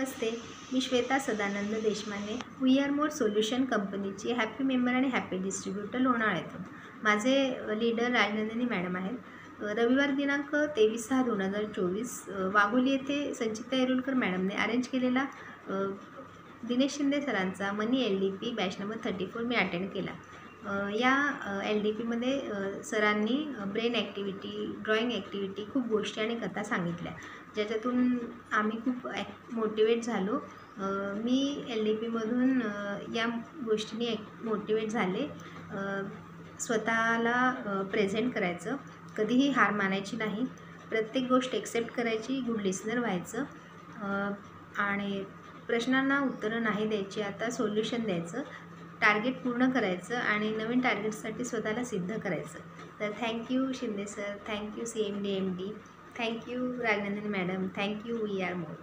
नमस्ते, मी Shweta Sadanand Deshmane, we are more solution कंपनीची happy member आणि हॅपी डिस्ट्रीब्युटर लोणावळा येथून. माझे लीडर राजनंदिनी मॅडम आहेत. रविवार दिनांक 23/6/2024 वाघोली येथे संचिता येरुलकर मॅडमने अरेंज केलेला दिनेश शिंदे सरांचा मनी LDP बॅच नंबर 34 मी अटेंड केला. या LDPमध्ये सरांनी ब्रेन ॲक्टिव्हिटी, ड्रॉइंग ॲक्टिव्हिटी, खूप गोष्टी आणि कथा सांगितल्या, ज्याच्यातून आम्ही खूप मोटिवेट झालो. मी LDPमधून या गोष्टींनी मोटिवेट झाले. स्वतःला प्रेझेंट करायचं, कधीही हार मानायची नाही, प्रत्येक गोष्ट एक्सेप्ट करायची, गुड लिसनर व्हायचं आणि प्रश्नांना उत्तरं नाही द्यायची, आता सोल्युशन द्यायचं, टार्गेट पूर्ण करायचं आणि नवीन टार्गेटसाठी स्वतःला सिद्ध करायचं. तर thank you Shinde sir, thank you CMD MD, thank you Rajnandini madam, thank you we are more.